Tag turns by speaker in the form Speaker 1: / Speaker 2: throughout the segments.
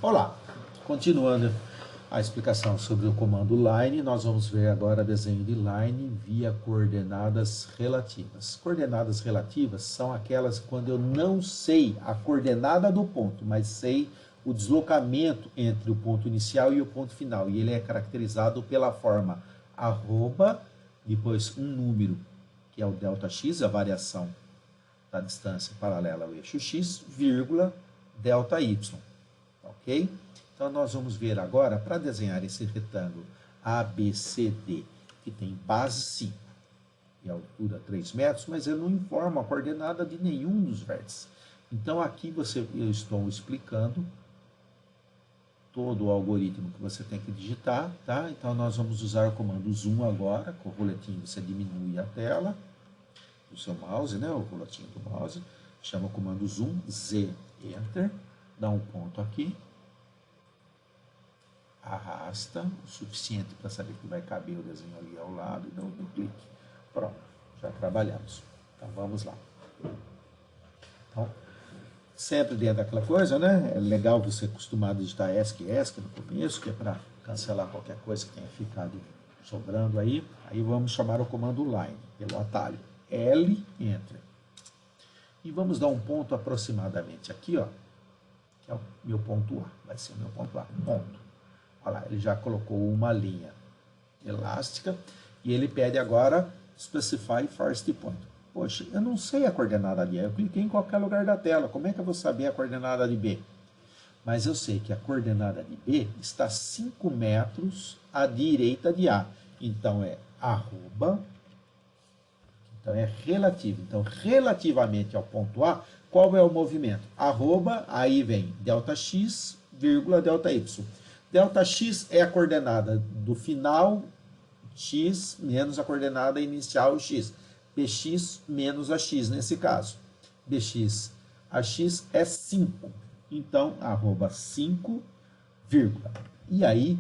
Speaker 1: Olá, continuando a explicação sobre o comando line, nós vamos ver agora desenho de line via coordenadas relativas. Coordenadas relativas são aquelas quando eu não sei a coordenada do ponto, mas sei o deslocamento entre o ponto inicial e o ponto final. E ele é caracterizado pela forma arroba, depois um número, que é o ΔX, a variação da distância paralela ao eixo x, vírgula, ΔY. Ok? Então, nós vamos ver agora, para desenhar esse retângulo ABCD, que tem base 5 e altura 3 metros, mas ele não informa a coordenada de nenhum dos vértices. Então, aqui eu estou explicando todo o algoritmo que você tem que digitar, tá? Então, nós vamos usar o comando zoom agora, com o roletinho você diminui a tela do seu mouse, né? O roletinho do mouse, chama o comando zoom, Z, Enter, dá um ponto aqui, arrasta o suficiente para saber que vai caber o desenho ali ao lado e dá um clique. Pronto, já trabalhamos. Então vamos lá. Então, sempre dentro daquela coisa, né? É legal você acostumar a digitar ESC no começo, que é para cancelar qualquer coisa que tenha ficado sobrando aí. Aí vamos chamar o comando line, pelo atalho. L, Enter. E vamos dar um ponto aproximadamente aqui, ó, que é o meu ponto A. Vai ser o meu ponto A. Ponto. Olha lá, ele já colocou uma linha elástica e ele pede agora Specify First Point. Poxa, eu não sei a coordenada de A, eu cliquei em qualquer lugar da tela, como é que eu vou saber a coordenada de B? Mas eu sei que a coordenada de B está 5 metros à direita de A. Então é arroba, então é relativo. Então, relativamente ao ponto A, qual é o movimento? Arroba, aí vem ΔX, vírgula, ΔY. ΔX é a coordenada do final x menos a coordenada inicial x. Bx menos AX nesse caso. Bx, AX é 5. Então, arroba 5, vírgula. E aí,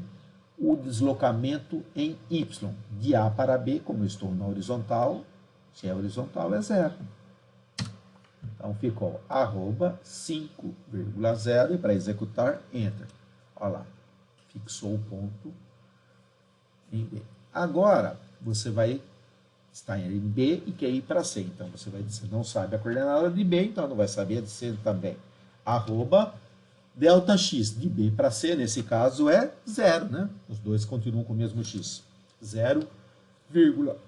Speaker 1: o deslocamento em y. De A para B, como eu estou na horizontal, se é horizontal é 0. Então, ficou arroba 5,0 e para executar, Enter. Olha lá. Fixou o ponto em B. Agora, você vai estar em B e quer ir para C. Então, você não sabe a coordenada de B, então não vai saber de C também. Arroba ΔX de B para C, nesse caso, é 0, né? Os dois continuam com o mesmo X. 0, vírgula.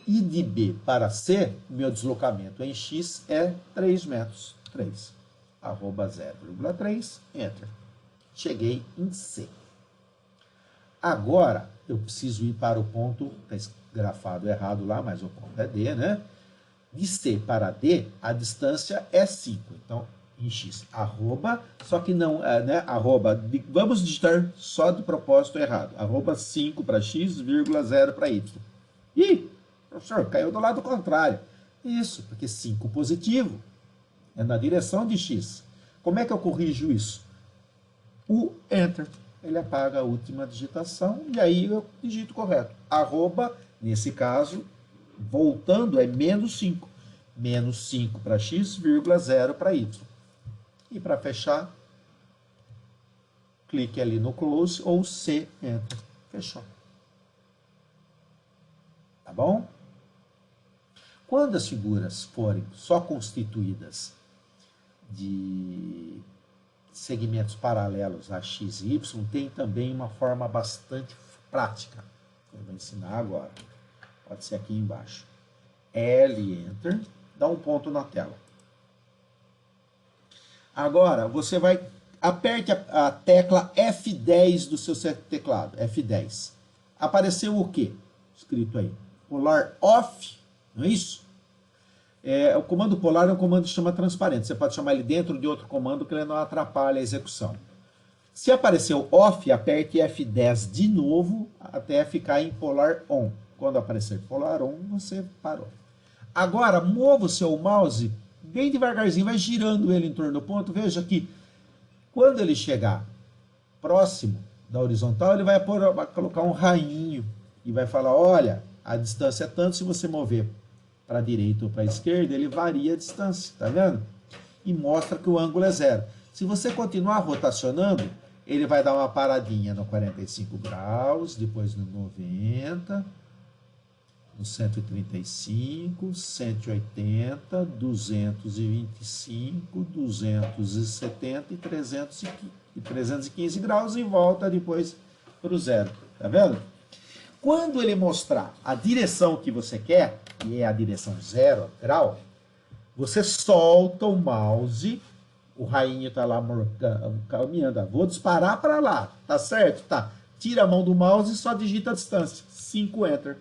Speaker 1: E de B para C, meu deslocamento em X é 3 metros. 3. Arroba 0,3, Enter. Cheguei em C. Agora, eu preciso ir para o ponto, está grafado errado lá, mas o ponto é D, né? De C para D, a distância é 5. Então, em X, arroba, só que não, né? Arroba, vamos digitar só de propósito errado. Arroba 5 para X, vírgula 0 para Y. Ih, professor, caiu do lado contrário. Isso, porque 5 positivo é na direção de X. Como é que eu corrijo isso? O Enter. Ele apaga a última digitação e aí eu digito correto. Arroba, nesse caso, voltando, é menos 5. Menos 5 para x, vírgula 0 para y. E para fechar, clique ali no close ou C, Enter. Fechou. Tá bom? Quando as figuras forem só constituídas de segmentos paralelos a x e y, tem também uma forma bastante prática. Eu vou ensinar agora. Pode ser aqui embaixo. L, Enter, dá um ponto na tela. Agora, você vai, aperte a tecla F10 do seu teclado, F10. Apareceu o quê? Escrito aí. Polar Off, não é isso? O comando polar é um comando que chama transparente. Você pode chamar ele dentro de outro comando que ele não atrapalha a execução. Se apareceu off, aperte F10 de novo até ficar em polar on. Quando aparecer polar on, você parou. Agora, mova o seu mouse bem devagarzinho, vai girando ele em torno do ponto. Veja que quando ele chegar próximo da horizontal, ele vai colocar um rainho e vai falar, olha, a distância é tanto, se você mover para a direita ou para a esquerda, ele varia a distância, tá vendo? E mostra que o ângulo é 0. Se você continuar rotacionando, ele vai dar uma paradinha no 45 graus, depois no 90, no 135, 180, 225, 270 e 315 graus e volta depois para o zero. Tá vendo? Quando ele mostrar a direção que você quer, que é a direção 0 grau, você solta o mouse, o rainho está lá caminhando, vou disparar para lá, tá certo? Tá. Tira a mão do mouse e só digita a distância, 5 Enter.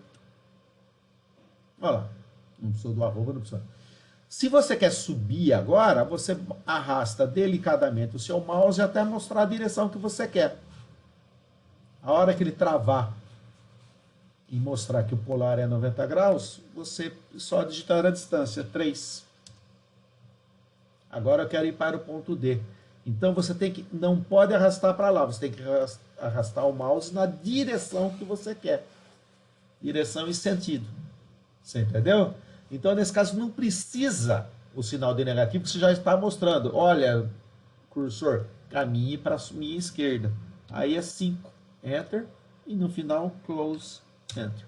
Speaker 1: Olha lá, não precisou do arroba, não precisou. Se você quer subir agora, você arrasta delicadamente o seu mouse até mostrar a direção que você quer. A hora que ele travar e mostrar que o polar é 90 graus, você só digitar a distância, 3. Agora eu quero ir para o ponto D. Então você não pode arrastar para lá, você tem que arrastar o mouse na direção que você quer. Direção e sentido. Você entendeu? Então nesse caso não precisa o sinal de negativo, que você já está mostrando. Olha, cursor, caminhe para a minha esquerda. Aí é 5, Enter, e no final, Close, Enter.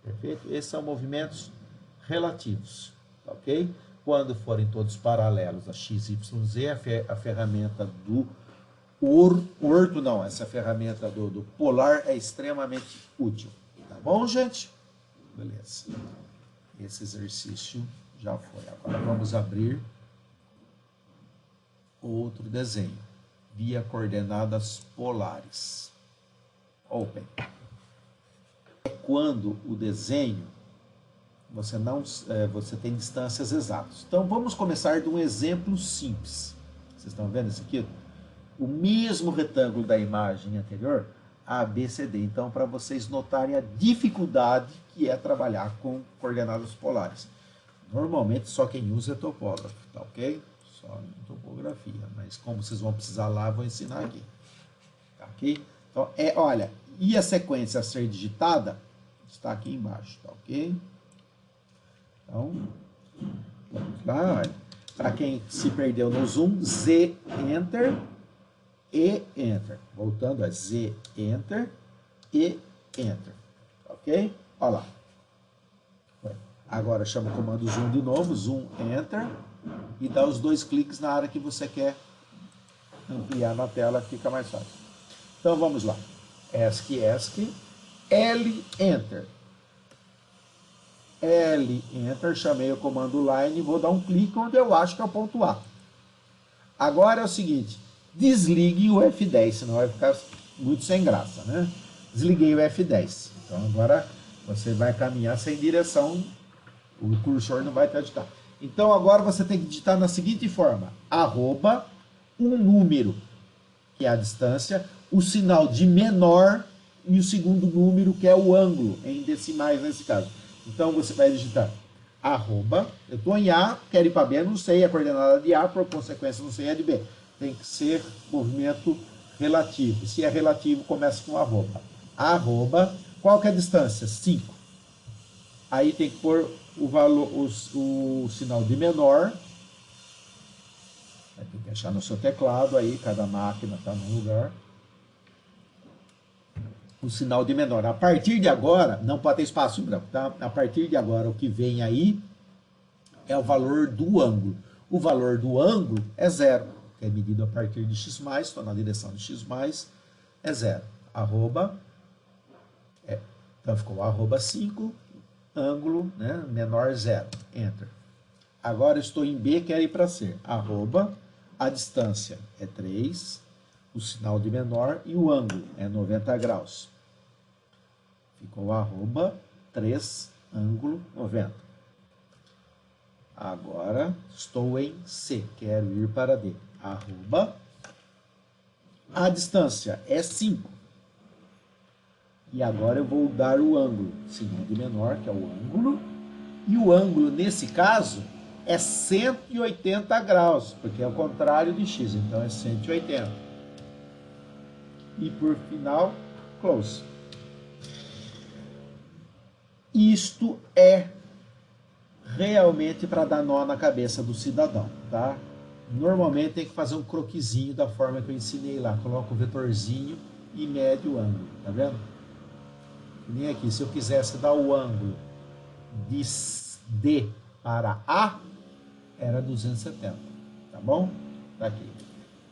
Speaker 1: Perfeito? Esses são movimentos relativos, ok? Quando forem todos paralelos a x, y, z, a ferramenta do orto, não, essa ferramenta do polar é extremamente útil. Tá bom, gente? Beleza. Esse exercício já foi. Agora vamos abrir outro desenho. Via coordenadas polares. Open. É quando o desenho você tem distâncias exatas. Então vamos começar de um exemplo simples. Vocês estão vendo isso aqui? O mesmo retângulo da imagem anterior, A, B, C, D. Então, para vocês notarem a dificuldade que é trabalhar com coordenadas polares. Normalmente só quem usa é topógrafo, tá ok? Só em topografia, mas como vocês vão precisar lá, vou ensinar aqui. Tá ok? Então, olha, e a sequência a ser digitada está aqui embaixo, tá ok? Então, vamos lá. Para quem se perdeu no zoom, Z, Enter e Enter. Voltando a Z, Enter e Enter. Ok? Olha lá. Agora chama o comando zoom de novo, zoom, Enter, e dá os 2 cliques na área que você quer ampliar na tela, fica mais fácil. Então vamos lá. ESC, L, Enter. L, Enter, chamei o comando Line e vou dar um clique onde eu acho que é o ponto A. Agora é o seguinte, desligue o F10, senão vai ficar muito sem graça, né? Desliguei o F10. Então agora você vai caminhar sem direção, o cursor não vai te ajudar. Então agora você tem que digitar na seguinte forma, arroba, um número, que é a distância, o sinal de menor e o segundo número, que é o ângulo, em decimais nesse caso. Então você vai digitar arroba, eu estou em A, quero ir para B, não sei a coordenada de A, por consequência não sei a de B. Tem que ser movimento relativo. Se é relativo, começa com arroba. Arroba, qual que é a distância? 5. Aí tem que pôr o valor, o sinal de menor. Vai ter que achar no seu teclado aí, cada máquina está num lugar. O sinal de menor. A partir de agora, não pode ter espaço em branco, tá? A partir de agora, o que vem aí é o valor do ângulo. O valor do ângulo é 0, que é medido a partir de x+, estou na direção de x+, é 0. Arroba, então ficou arroba 5, ângulo, né, menor 0. Enter. Agora estou em B, quero ir para C. Arroba, a distância é 3, o sinal de menor e o ângulo é 90 graus. Ficou arroba 3, ângulo 90. Agora estou em C, quero ir para D. Arroba, a distância é 5. E agora eu vou dar o ângulo, sinal de menor, que é o ângulo. E o ângulo, nesse caso, é 180 graus, porque é o contrário de x, então é 180. E por final, close. Isto é realmente para dar nó na cabeça do cidadão, tá? Normalmente tem que fazer um croquisinho da forma que eu ensinei lá. Coloca o vetorzinho e mede o ângulo, tá vendo? Nem aqui, se eu quisesse dar o ângulo de D para A, era 270, tá bom? Tá aqui.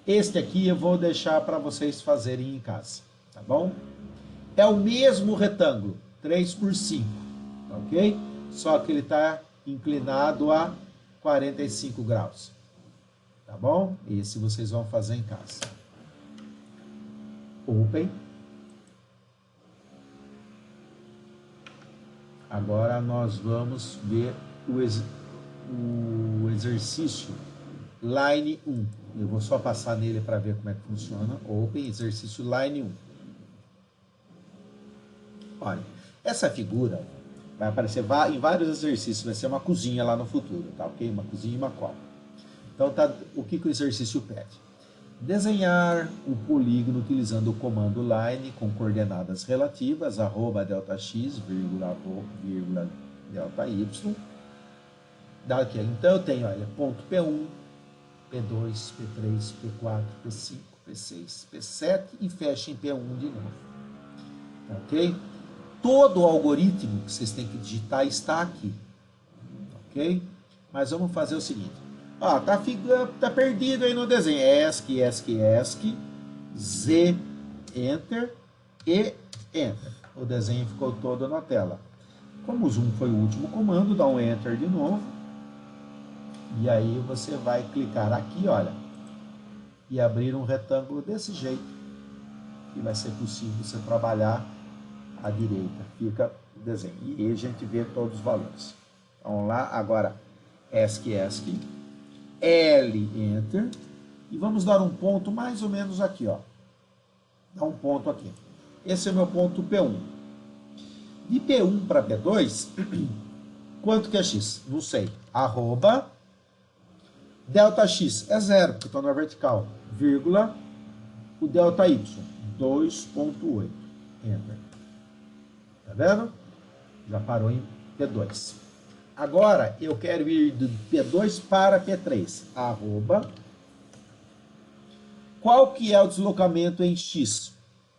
Speaker 1: Este aqui eu vou deixar para vocês fazerem em casa, tá bom? É o mesmo retângulo, 3 por 5, ok? Só que ele está inclinado a 45 graus, tá bom? Esse vocês vão fazer em casa. Open. Agora nós vamos ver o exercício Line 1. Eu vou só passar nele para ver como é que funciona. Open, exercício Line 1. Olha, essa figura vai aparecer em vários exercícios, vai ser uma cozinha lá no futuro, tá ok? Uma cozinha e uma copa. Então, o que o exercício pede? Desenhar o polígono utilizando o comando line com coordenadas relativas, @Δx, vírgula Δy. Daqui, então eu tenho, olha, ponto P1, P2, P3, P4, P5, P6, P7 e fecha em P1 de novo. Ok? Todo o algoritmo que vocês têm que digitar está aqui. Ok? Mas vamos fazer o seguinte. Ó, tá perdido aí no desenho. ESC, Z, Enter e Enter. O desenho ficou todo na tela. Como o zoom foi o último comando, dá um Enter de novo. E aí você vai clicar aqui, olha, e abrir um retângulo desse jeito. E vai ser possível você trabalhar à direita. Fica o desenho. E aí a gente vê todos os valores. Vamos lá, agora ESC, L, Enter, e vamos dar um ponto mais ou menos aqui, ó. Dá um ponto aqui. Esse é o meu ponto P1. De P1 para P2, quanto que é X? Não sei. Arroba, Δx é 0, porque estou na vertical, vírgula, o Δy, 2.8. Enter. Tá vendo? Já parou em P2. Agora, eu quero ir do P2 para P3. Arroba. Qual que é o deslocamento em X?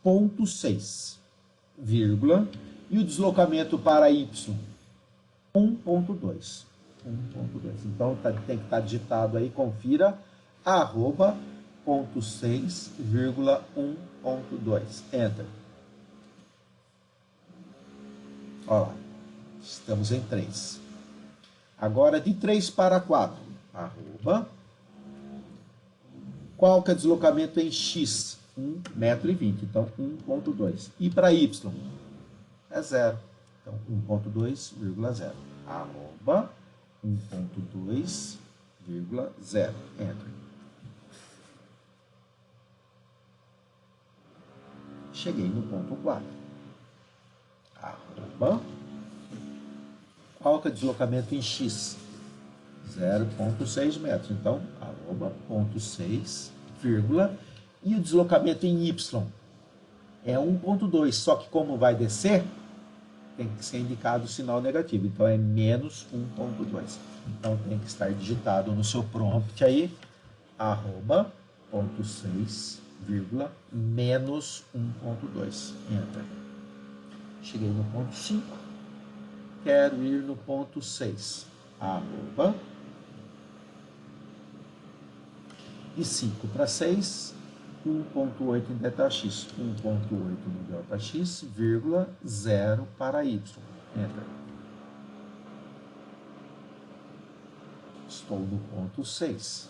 Speaker 1: 0.6, vírgula. E o deslocamento para Y? 1.2. 1.2. Então, tem que estar digitado aí, confira. Arroba, 0.6, vírgula, 1.2. Enter. Olha lá. Estamos em 3. Agora, de 3 para 4, arroba, qual que é o deslocamento em X? 1,20 m, então 1.2. E para Y? É 0. Então, 1.2,0. Arroba, 1.2,0. Enter. Cheguei no ponto 4. Arroba. Qual que é o deslocamento em X? 0,6 metros. Então, arroba, 0,6, vírgula. E o deslocamento em Y? É 1,2. Só que como vai descer, tem que ser indicado o sinal negativo. Então, é menos 1,2. Então, tem que estar digitado no seu prompt aí, arroba, 0,6, vírgula, menos 1,2. Enter. Cheguei no ponto 5. Quero ir no ponto 6, arroba, de 5 para 6, 1.8 em Δx, 1.8 no Δx, vírgula, 0 para Y. Enter. Estou no ponto 6.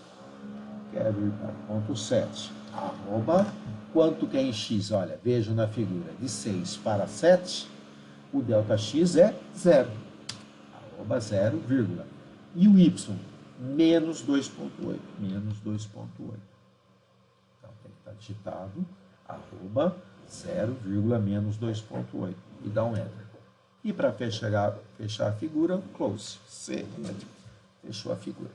Speaker 1: Quero ir para o ponto 7, arroba, quanto que é em X? Olha, vejo na figura, de 6 para 7, o Δx é 0, arroba 0, vírgula. E o Y? Menos 2.8, menos 2.8. Então, tem que estar digitado, arroba 0, menos 2.8. E dá um Enter. E para fechar a figura, close. C, fechou a figura.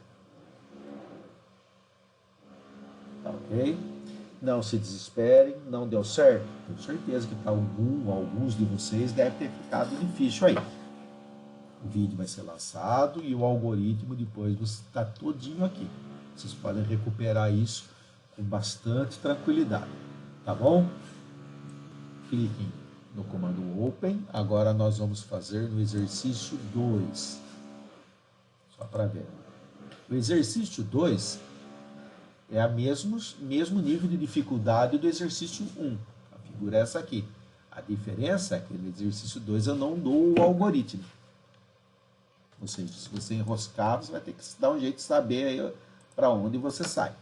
Speaker 1: Tá ok? Não se desesperem, não deu certo? Tenho certeza que para alguns de vocês deve ter ficado difícil aí. O vídeo vai ser lançado e o algoritmo depois está todinho aqui. Vocês podem recuperar isso com bastante tranquilidade, tá bom? Cliquem no comando Open. Agora nós vamos fazer no exercício 2. Só para ver. O exercício 2 é o mesmo nível de dificuldade do exercício 1. A figura é essa aqui. A diferença é que no exercício 2 eu não dou o algoritmo. Ou seja, se você enroscar, você vai ter que dar um jeito de saber para onde você sai.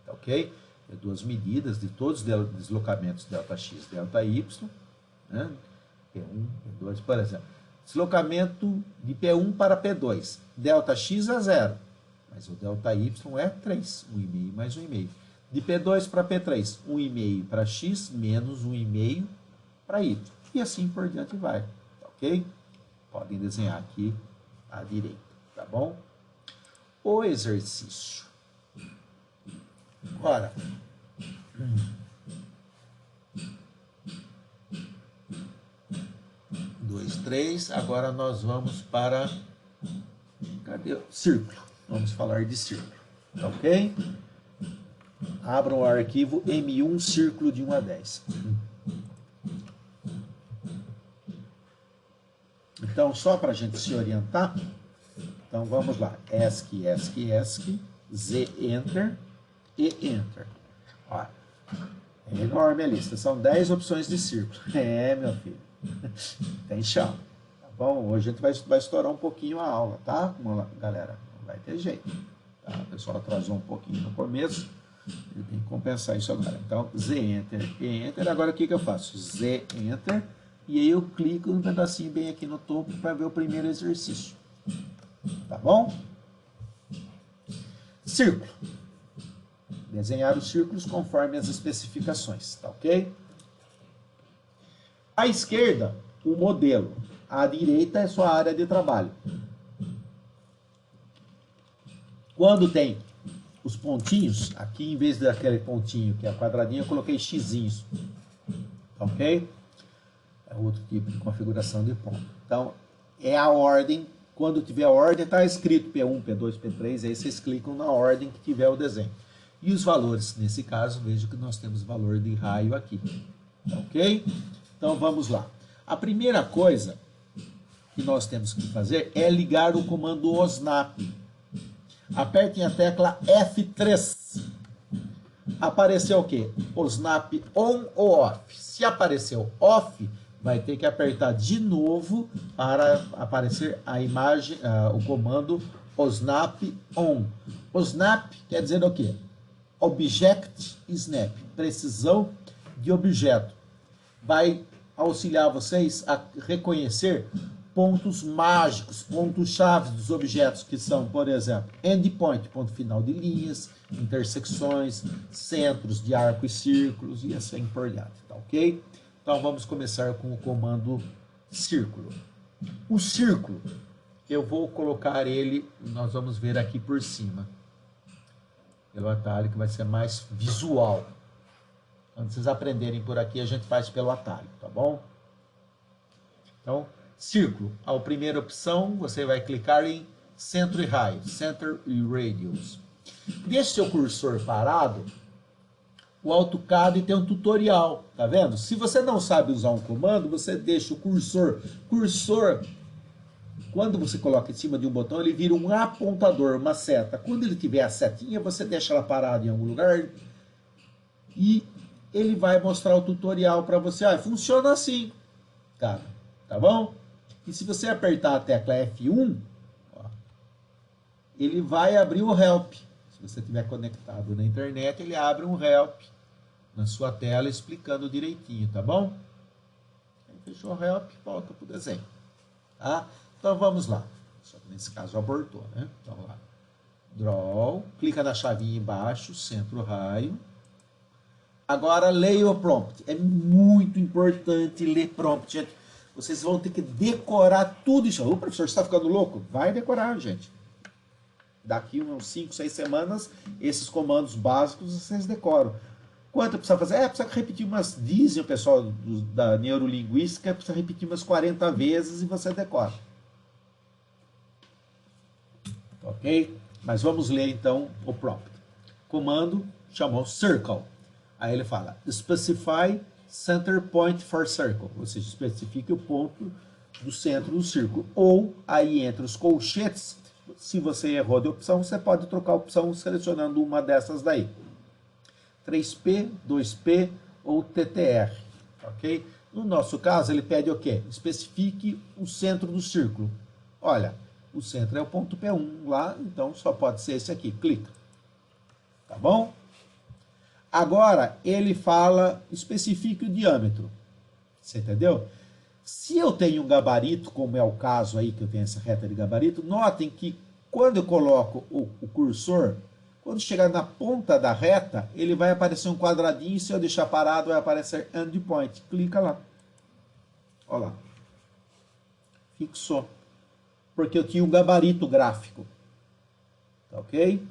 Speaker 1: Tá ok? Eu dou as medidas de todos os deslocamentos ΔX e ΔY. Né? P1, P2, por exemplo. Deslocamento de P1 para P2. ΔX é 0. Mas o ΔY é 3. 1,5 mais 1,5. De P2 para P3. 1,5 para X menos 1,5 para Y. E assim por diante vai. Tá ok? Podem desenhar aqui à direita. Tá bom? O exercício. Ora. 2, 3. Agora nós vamos para... Cadê o círculo? Vamos falar de círculo. Tá ok? Abram o arquivo M1, círculo de 1 a 10. Então, só para a gente se orientar, então vamos lá. ESC, ESC, ESC, Z, Enter e Enter. Ó, é enorme a lista, são 10 opções de círculo. É, meu filho, tem chão. Tá bom? Hoje a gente vai estourar um pouquinho a aula, tá? Galera, não vai ter jeito. Tá? O pessoal atrasou um pouquinho no começo, ele tem que compensar isso agora. Então, Z, Enter e Enter. Agora o que eu faço? Z, Enter. E aí eu clico um pedacinho bem aqui no topo para ver o primeiro exercício. Tá bom? Círculo. Desenhar os círculos conforme as especificações. Tá ok? À esquerda, o modelo. À direita é sua área de trabalho. Quando tem os pontinhos, aqui em vez daquele pontinho que é quadradinho, eu coloquei xizinhos. Tá ok? É outro tipo de configuração de ponto. Então, é a ordem. Quando tiver a ordem, está escrito P1, P2, P3. Aí vocês clicam na ordem que tiver o desenho. E os valores, nesse caso, vejo que nós temos valor de raio aqui. Ok? Então, vamos lá. A primeira coisa que nós temos que fazer é ligar o comando OSNAP. Apertem a tecla F3. Apareceu o quê? OSNAP on ou off. Se apareceu off, vai ter que apertar de novo para aparecer a imagem, o comando OSNAP on. OSNAP quer dizer o quê? Object Snap, precisão de objeto. Vai auxiliar vocês a reconhecer pontos mágicos, pontos-chave dos objetos, que são, por exemplo, endpoint, ponto final de linhas, intersecções, centros de arco e círculos, e assim por diante, tá ok? Então vamos começar com o comando círculo. O círculo, eu vou colocar ele, nós vamos ver aqui por cima, pelo atalho, que vai ser mais visual. Quando vocês aprenderem por aqui, a gente faz pelo atalho, tá bom? Então, círculo. A primeira opção, você vai clicar em centro e raio, center e radius. Deixe seu cursor parado. O AutoCAD tem um tutorial, tá vendo? Se você não sabe usar um comando, você deixa o cursor. Quando você coloca em cima de um botão, ele vira um apontador, uma seta. Quando ele tiver a setinha, você deixa ela parada em algum lugar e ele vai mostrar o tutorial para você. Ah, funciona assim, cara, tá bom? E se você apertar a tecla F1, ó, ele vai abrir o Help. Se você estiver conectado na internet, ele abre um Help na sua tela explicando direitinho, tá bom? Aí fechou o Help, volta para o desenho, tá? Então vamos lá. Só que nesse caso abortou, né? Então lá. Draw, clica na chavinha embaixo, centro raio. Agora leia o prompt. É muito importante ler prompt, gente. Vocês vão ter que decorar tudo isso. O professor está ficando louco? Vai decorar, gente. Daqui uns 5, 6 semanas, esses comandos básicos vocês decoram. Quanto precisa fazer? Precisa repetir umas... Dizem o pessoal da neurolinguística, precisa repetir umas 40 vezes e você decora. Ok? Mas vamos ler então o prompt. comando chamou circle. Aí ele fala, specify center point for circle, ou seja, especifique o ponto do centro do círculo. Ou aí entre os colchetes, se você errou de opção, você pode trocar a opção selecionando uma dessas daí. 3P, 2P ou TTR, ok? No nosso caso, ele pede o quê? Especifique o centro do círculo. Olha, o centro é o ponto P1 lá, então só pode ser esse aqui. Clica. Tá bom? Agora, ele fala, especifique o diâmetro. Você entendeu? Se eu tenho um gabarito, como é o caso aí, que eu tenho essa reta de gabarito, notem que quando eu coloco o cursor, quando chegar na ponta da reta, ele vai aparecer um quadradinho, e se eu deixar parado, vai aparecer endpoint. Clica lá. Olha lá. Fixou. Porque eu tinha um gabarito gráfico. Tá ok?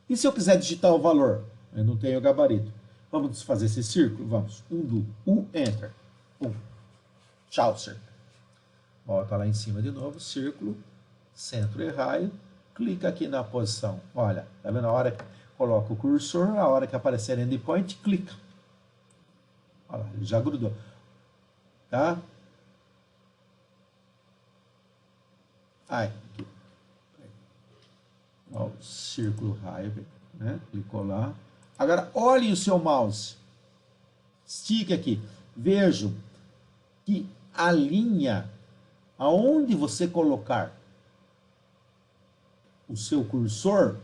Speaker 1: E se eu quiser digitar o valor? Eu não tenho gabarito. Vamos fazer esse círculo? Vamos. Undo. Enter. Tchau, círculo. Volta lá em cima de novo. Círculo. Centro e raio. Clica aqui na posição. Olha, tá vendo? A hora que coloca o cursor, a hora que aparecer endpoint, clica. Olha lá, ele já grudou. Tá? Aí, aqui. Ó, o círculo raio, né? Clicou lá. Agora, olhem o seu mouse. Estique aqui. Vejam que a linha, aonde você colocar o seu cursor,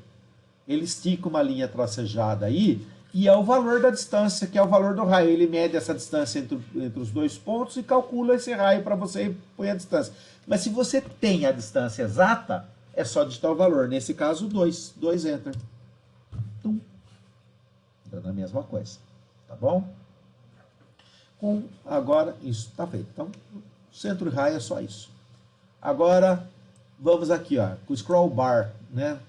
Speaker 1: ele estica uma linha tracejada aí, e é o valor da distância, que é o valor do raio. Ele mede essa distância entre os dois pontos e calcula esse raio para você e põe a distância. Mas se você tem a distância exata, é só digitar o valor. Nesse caso, 2 enter. Tum. Dando a mesma coisa. Tá bom? Agora, isso está feito. Então, centro e raio é só isso. Agora, vamos aqui, ó, com o scroll bar, né?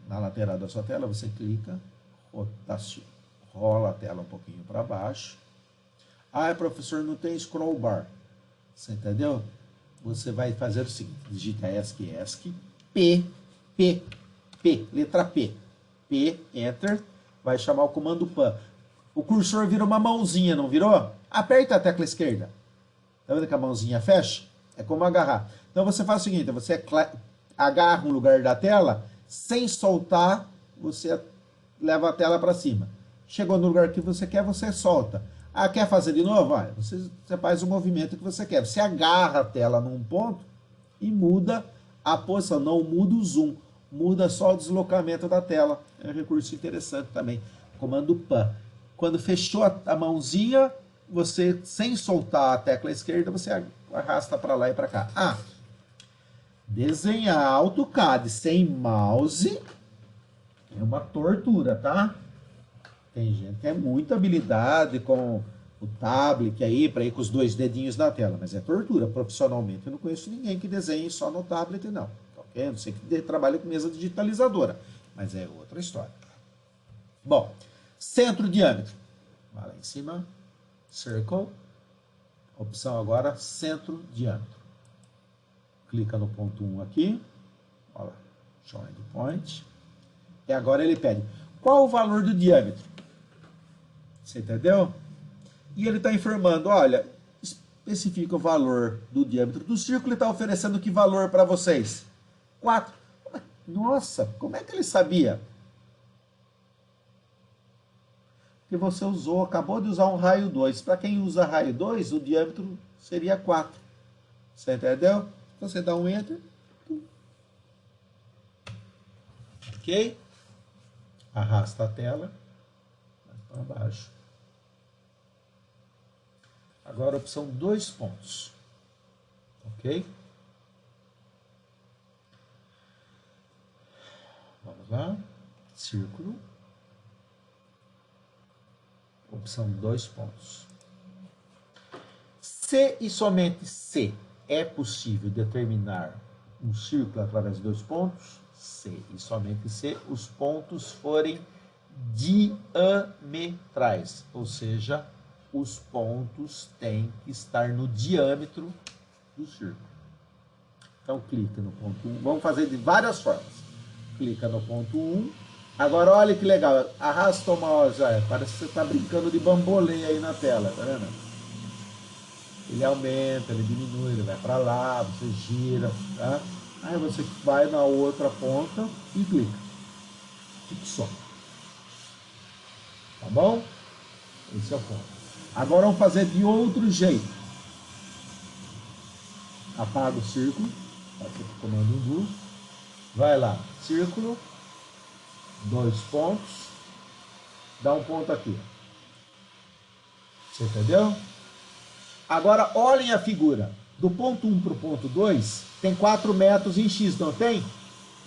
Speaker 1: Na lateral da sua tela, você clica, rola a tela um pouquinho para baixo. Ah, professor, não tem scroll bar. Você entendeu? Você vai fazer o seguinte, digita ESC, letra P, enter, vai chamar o comando PAN. O cursor vira uma mãozinha, não virou? Aperta a tecla esquerda. Tá vendo que a mãozinha fecha? É como agarrar. Então você faz o seguinte, você agarra um lugar da tela, sem soltar, você leva a tela para cima. Chegou no lugar que você quer, você solta. Ah, quer fazer de novo? Ah, você faz o movimento que você quer. Você agarra a tela num ponto e muda a posição. Não muda o zoom, muda só o deslocamento da tela. É um recurso interessante também. Comando PAN. Quando fechou a mãozinha, você, sem soltar a tecla esquerda, você arrasta para lá e para cá. Ah, desenhar AutoCAD sem mouse é uma tortura, tá? Tem gente que tem muita habilidade com o tablet aí, para ir com os 2 dedinhos na tela, mas é tortura. Profissionalmente, eu não conheço ninguém que desenhe só no tablet, não. Ok? Não sei que trabalha com mesa digitalizadora, mas é outra história. Bom, centro diâmetro. Vai lá em cima, circle. Opção agora, centro diâmetro. Clica no ponto 1 aqui. Olha lá, show endpoint. E agora ele pede, qual o valor do diâmetro? Você entendeu? E ele está informando, olha, especifica o valor do diâmetro do círculo e está oferecendo que valor para vocês? 4. Nossa, como é que ele sabia? Porque você acabou de usar um raio 2. Para quem usa raio 2, o diâmetro seria 4. Você entendeu? Você dá um enter. Ok? Arrasta a tela para baixo. Agora a opção 2 pontos. Ok? Vamos lá. Círculo. Opção 2 pontos. Se e somente se é possível determinar um círculo através de 2 pontos, se e somente se os pontos forem diametrais, ou seja, os pontos têm que estar no diâmetro do círculo. Então, clica no ponto 1. Vamos fazer de várias formas. Clica no ponto 1, Agora olha que legal, arrasta o mouse, olha, parece que você está brincando de bambolê aí na tela, tá vendo? Ele aumenta, ele diminui, ele vai para lá, você gira, tá? Aí você vai na outra ponta e clica. Fique só. Tá bom? Esse é o ponto. Agora vamos fazer de outro jeito. Apaga o círculo, passa para o comando undo. Vai lá, círculo, 2 pontos, dá um ponto aqui. Você entendeu? Agora olhem a figura. Do ponto 1 para o ponto 2, tem 4 metros em X, não tem? O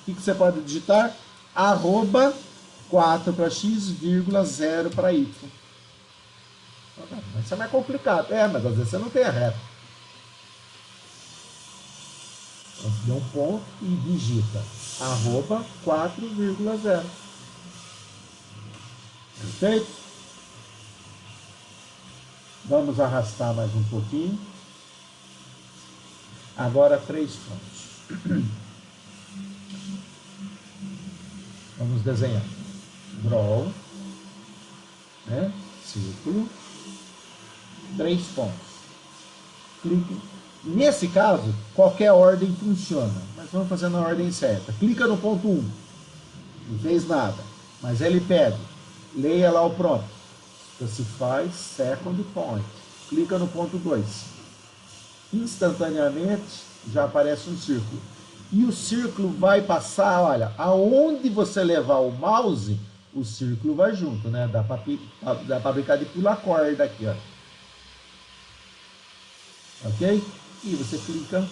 Speaker 1: que você pode digitar? Arroba 4 para X, vírgula 0 para Y. Isso é mais complicado. Mas às vezes você não tem a reta. Então, você dá um ponto e digita arroba 4,0. Perfeito? Vamos arrastar mais um pouquinho. Agora 3 pontos. Vamos desenhar. Draw, né? Círculo, 3 pontos. Clique. Nesse caso, qualquer ordem funciona, mas vamos fazer na ordem certa. Clica no ponto 1, não fez nada, mas ele pede, leia lá o prompt, specify second point. Clica no ponto 2. Instantaneamente já aparece um círculo. E o círculo vai passar, olha, aonde você levar o mouse, o círculo vai junto, né? Dá pra brincar de pular corda aqui, ó. Ok? E você clica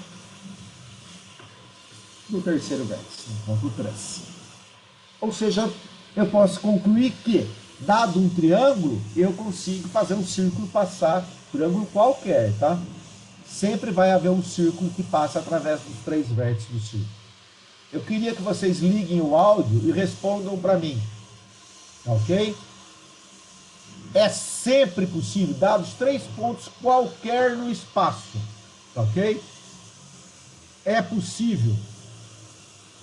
Speaker 1: no terceiro vértice, no ponto 3. Ou seja, eu posso concluir que, dado um triângulo, eu consigo fazer um círculo passar, triângulo qualquer, tá? Sempre vai haver um círculo que passa através dos 3 vértices do círculo. Eu queria que vocês liguem o áudio e respondam para mim, ok? É sempre possível, dados 3 pontos qualquer no espaço, ok? É possível,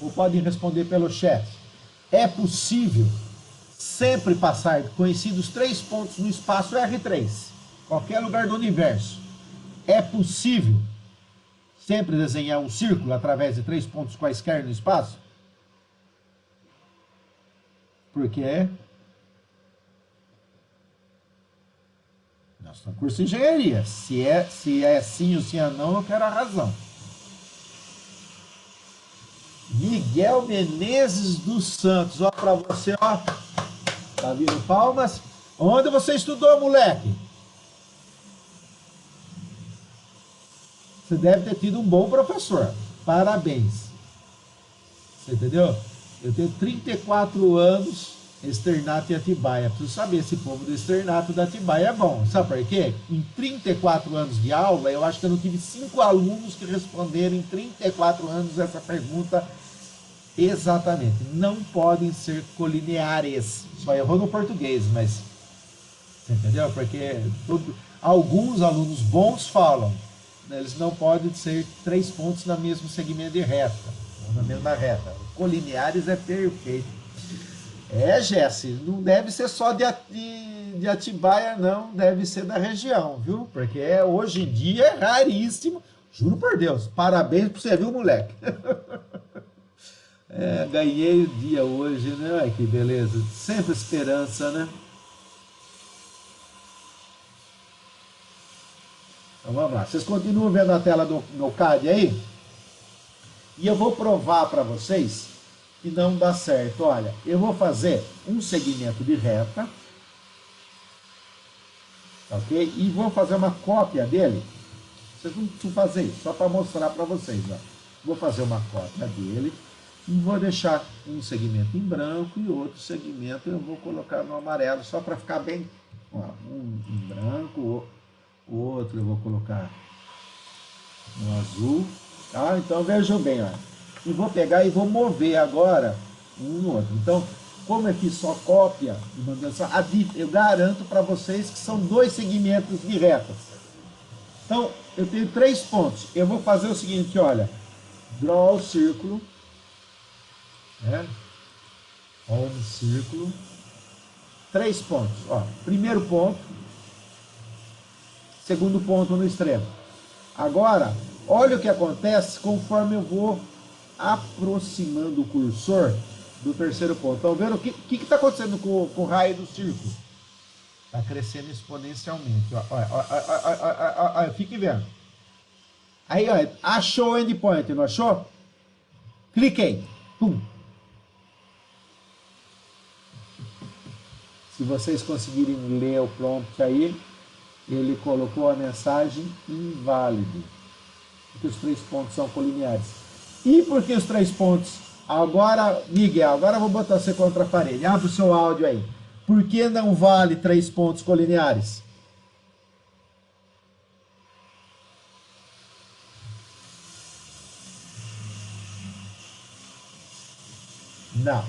Speaker 1: ou podem responder pelo chat, é possível sempre passar conhecidos 3 pontos no espaço R3, qualquer lugar do universo. É possível sempre desenhar um círculo através de 3 pontos quaisquer no espaço? Porque nós estamos no curso de engenharia. Se é sim ou se é não, eu quero a razão. Miguel Menezes dos Santos, ó, pra você, ó. Tá vindo palmas? Onde você estudou, moleque? Você deve ter tido um bom professor. Parabéns. Você entendeu? Eu tenho 34 anos, externato em Atibaia. Preciso saber se o povo do externato da Atibaia é bom. Sabe por quê? Em 34 anos de aula, eu acho que eu não tive 5 alunos que responderam em 34 anos essa pergunta exatamente. Não podem ser colineares. Só errou no português, mas... Você entendeu? Porque alguns alunos bons falam, né, eles não podem ser 3 pontos no mesmo segmento de reta, na mesma reta. Colineares é perfeito. Jesse, não deve ser só de Atibaia, não. Deve ser da região, viu? Porque hoje em dia é raríssimo. Juro por Deus. Parabéns pra você, viu, moleque? Ganhei o dia hoje, né? Ai, que beleza. Sempre esperança, né? Então vamos lá. Vocês continuam vendo a tela do CAD aí? E eu vou provar para vocês que não dá certo. Olha, eu vou fazer um segmento de reta, ok? E vou fazer uma cópia dele. Vocês não precisam fazer isso, só para mostrar para vocês. Ó. Vou fazer uma cópia dele e vou deixar um segmento em branco e outro segmento eu vou colocar no amarelo, só para ficar bem. Ó, um em branco, o outro eu vou colocar no azul. Tá? Então vejam bem, ó. E vou pegar e vou mover agora um no outro. Então, como eu fiz só cópia e manutenção, eu garanto para vocês que são 2 segmentos de retas. Então, eu tenho 3 pontos. Eu vou fazer o seguinte, olha. Draw o círculo. Né? home, círculo, 3 pontos. Ó, primeiro ponto, segundo ponto no extremo. Agora, olha o que acontece conforme eu vou aproximando o cursor do terceiro ponto. Estão vendo o que está acontecendo com o raio do círculo? Está crescendo exponencialmente. Olha, fique vendo. Aí, olha, achou o endpoint, não achou? Cliquei. Pum. Se vocês conseguirem ler o prompt aí, ele colocou a mensagem inválido. Porque os 3 pontos são colineares. E por que os 3 pontos? Agora, Miguel, agora eu vou botar você contra a parede. Abre o seu áudio aí. Por que não vale 3 pontos colineares? Não.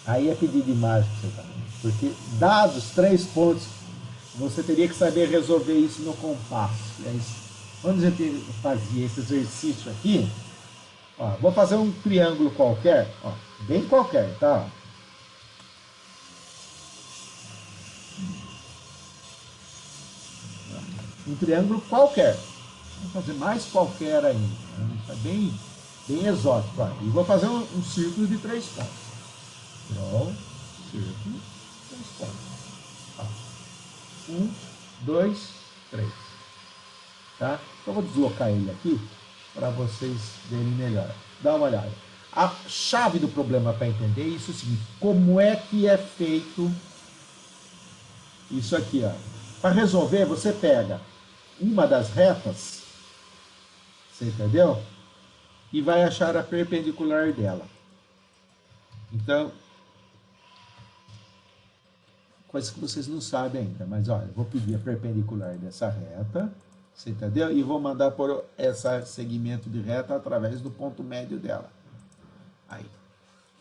Speaker 1: Aí é pedir demais para você, tá? Porque dados 3 pontos, você teria que saber resolver isso no compasso. E aí, quando a gente fazia esse exercício aqui, ó, vou fazer um triângulo qualquer, ó, bem qualquer, tá? Um triângulo qualquer. Vou fazer mais qualquer ainda. Isso é bem exótico. Ó. E vou fazer um círculo de 3 pontos. Draw, círculo, 3 pontos. 1, 2, 3. Tá? Então eu vou deslocar ele aqui para vocês verem melhor. Dá uma olhada. A chave do problema para entender isso é o seguinte: como é que é feito isso aqui? Para resolver, você pega uma das retas, você entendeu? E vai achar a perpendicular dela. Então, coisa que vocês não sabem ainda, mas olha, eu vou pedir a perpendicular dessa reta, você entendeu? E vou mandar por esse segmento de reta através do ponto médio dela. Aí.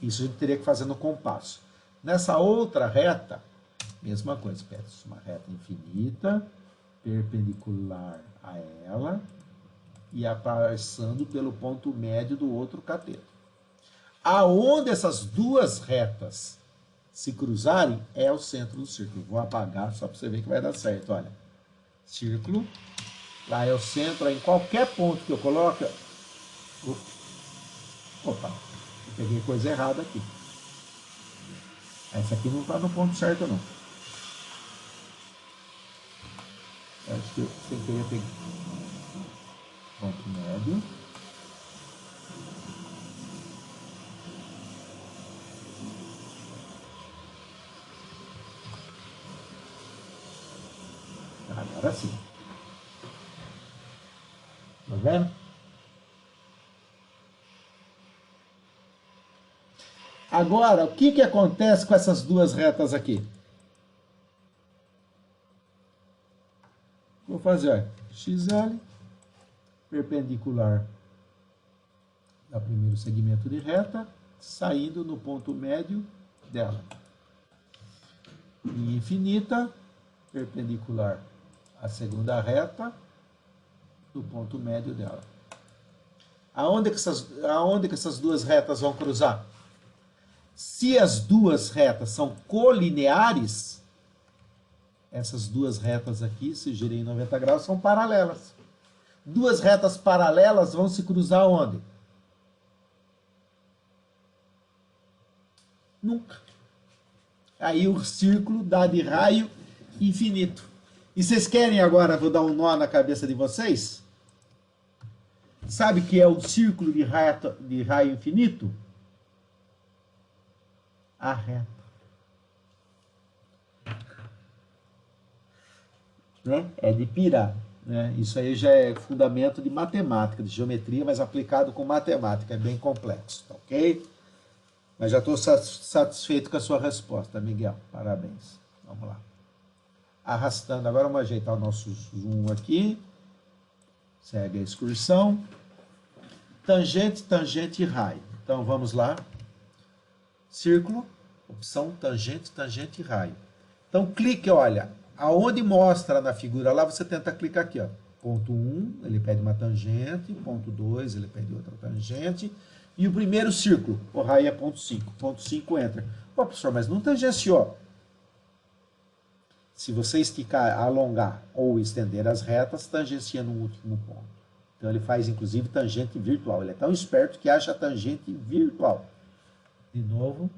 Speaker 1: Isso a gente teria que fazer no compasso. Nessa outra reta, mesma coisa, peço uma reta infinita, perpendicular a ela e passando pelo ponto médio do outro cateto. Aonde essas duas retas se cruzarem é o centro do círculo. Vou apagar só para você ver que vai dar certo. Olha, círculo, lá é o centro, em qualquer ponto que eu coloque. Opa, eu peguei coisa errada aqui. Essa aqui não está no ponto certo, não. Acho que eu sem querer peguei. Ponto médio. Agora sim. Tá vendo? Agora, o que acontece com essas duas retas aqui? Vou fazer XL, perpendicular ao primeiro segmento de reta, saindo no ponto médio dela. Linha infinita, perpendicular à segunda reta, no ponto médio dela. Aonde que essas duas retas vão cruzar? Se as duas retas são colineares, essas duas retas aqui, se girem em 90 graus, são paralelas. Duas retas paralelas vão se cruzar onde? Nunca. Aí o círculo dá de raio infinito. E vocês querem agora, vou dar um nó na cabeça de vocês? Sabe o que é o círculo de raio infinito? A reta. Né? É de pirar. Né? Isso aí já é fundamento de matemática, de geometria, mas aplicado com matemática. É bem complexo, tá ok? Mas já estou satisfeito com a sua resposta, Miguel. Parabéns. Vamos lá. Arrastando. Agora vamos ajeitar o nosso zoom aqui. Segue a excursão. Tangente, tangente e raio. Então vamos lá. Círculo, opção tangente, tangente e raio. Então clique, olha, aonde mostra na figura lá, você tenta clicar aqui, ó. Ponto 1, ele pede uma tangente, ponto 2, ele pede outra tangente, E o primeiro círculo, o raio é ponto 5. Ponto 5 entra. Pô, professor, mas não tangenciou. Se você esticar, alongar ou estender as retas, tangencia no último ponto. Então ele faz inclusive tangente virtual. Ele é tão esperto que acha tangente virtual. De novo,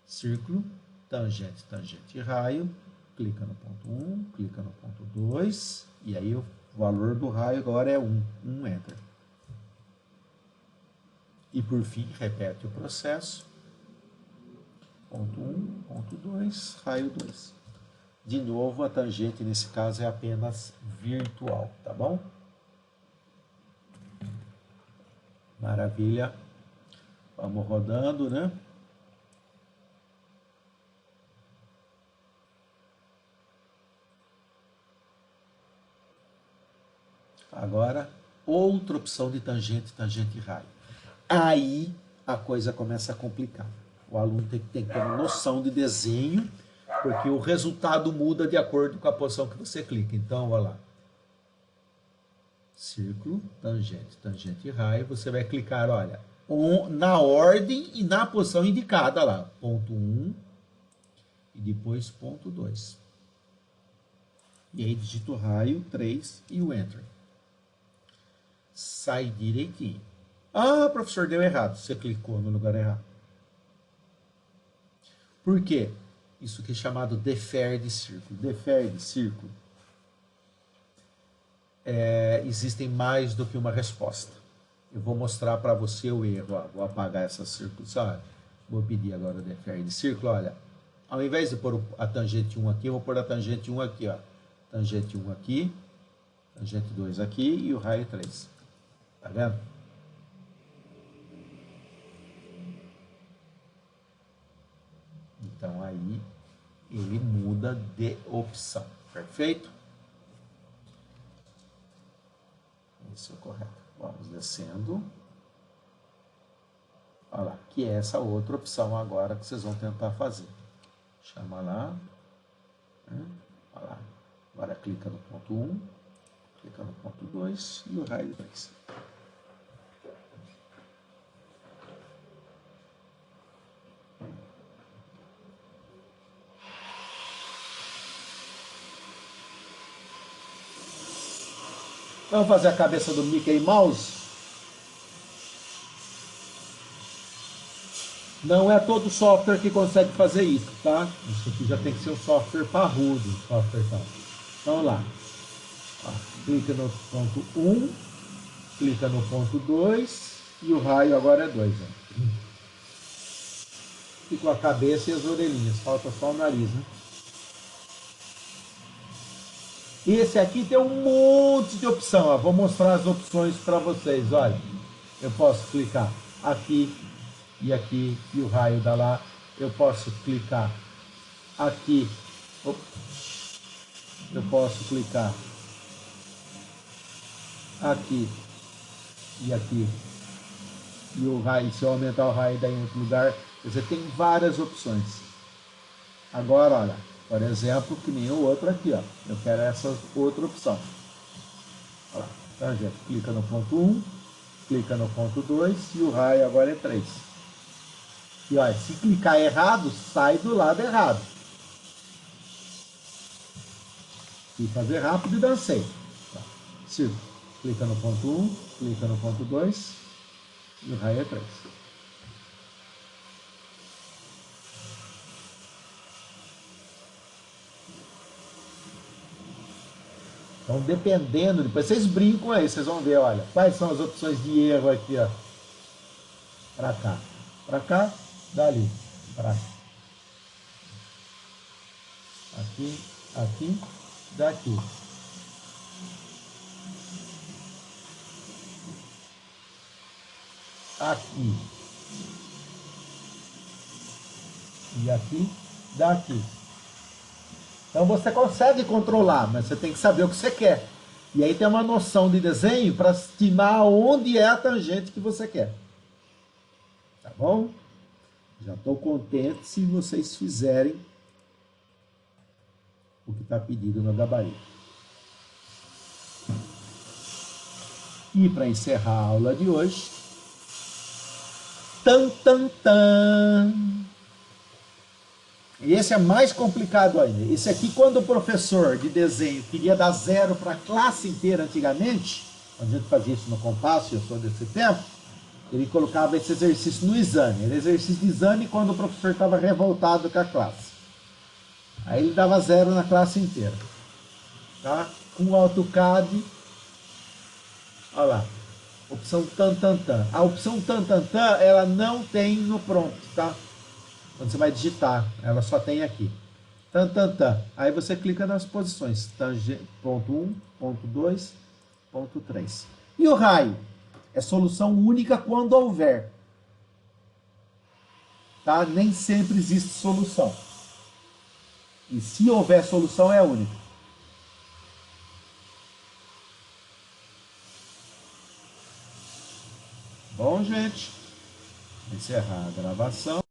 Speaker 1: círculo, tangente, tangente, raio. Clica no ponto 1, clica no ponto 2. E aí o valor do raio agora é 1. 1 entra. E por fim, repete o processo. Ponto 1, ponto 2, raio 2. De novo, a tangente nesse caso é apenas virtual, tá bom? Maravilha. Vamos rodando, né? Agora, outra opção de tangente, tangente e raio. Aí a coisa começa a complicar. O aluno tem que ter uma noção de desenho, porque o resultado muda de acordo com a posição que você clica. Então, olha lá. Círculo, tangente, tangente e raio. Você vai clicar, olha, na ordem e na posição indicada lá. Ponto 1 e depois ponto 2. E aí digita o raio 3 e o Enter. Sai direitinho. Ah, professor, deu errado. Você clicou no lugar errado. Por quê? Isso que é chamado defer de círculo. Defer de círculo. Existem mais do que uma resposta. Eu vou mostrar para você o erro. Ó. Vou apagar essa círculo. Vou pedir agora o defer de círculo. Olha, ao invés de pôr a tangente 1 aqui, eu vou pôr a tangente 1 aqui. Ó. Tangente 1 aqui, tangente 2 aqui e o raio 3. Tá vendo? Então aí ele muda de opção. Perfeito? Isso é correto. Vamos descendo. Olha lá, que é essa outra opção agora que vocês vão tentar fazer. Chama lá. Olha lá. Agora clica no ponto 1, clica no ponto 2 e o raio 3. Vamos fazer a cabeça do Mickey Mouse? Não é todo software que consegue fazer isso, tá? Isso aqui já tem que ser um software parrudo. Vamos lá. Ó, clica no ponto 1, clica no ponto 2 e o raio agora é 2. Ficou a cabeça e as orelhinhas, falta só o nariz, né? Esse aqui tem um monte de opção. Ó. Vou mostrar as opções para vocês. Olha, eu posso clicar aqui e aqui e o raio dá lá. Eu posso clicar aqui. Eu posso clicar aqui e aqui. E o raio, se eu aumentar o raio daí em outro lugar, você tem várias opções. Agora, olha, por exemplo, que nem o outro aqui, ó. Eu quero essa outra opção. Olha lá, tá, gente? Clica no ponto 1, clica no ponto 2 e o raio agora é 3. E olha, se clicar errado, sai do lado errado. E fazer rápido e dancei. Círculo. Clica no ponto 1, clica no ponto 2 e o raio é 3. Então, dependendo, depois vocês brincam aí, vocês vão ver, olha, quais são as opções de erro aqui, ó. Pra cá, dali, pra cá. Aqui, aqui, daqui. Aqui. E aqui, daqui. Então você consegue controlar, mas você tem que saber o que você quer. E aí tem uma noção de desenho para estimar onde é a tangente que você quer. Tá bom? Já estou contente se vocês fizerem o que está pedido no gabarito. E para encerrar a aula de hoje, Tan, tan, tan. E esse é mais complicado ainda. Esse aqui, quando o professor de desenho queria dar 0 para a classe inteira antigamente, quando a gente fazia isso no compasso, eu sou desse tempo, ele colocava esse exercício no exame. Era exercício de exame quando o professor estava revoltado com a classe. Aí ele dava 0 na classe inteira. Tá? Com o AutoCAD, olha lá, opção tan, tan, tan. A opção tan, tan, tan, ela não tem no prompt, tá? Quando você vai digitar, ela só tem aqui. Tan, tan, tan. Aí você clica nas posições. Ponto 1, ponto 2, ponto 3. E o raio? É solução única quando houver. Tá? Nem sempre existe solução. E se houver solução, é a única. Bom, gente, encerrar a gravação.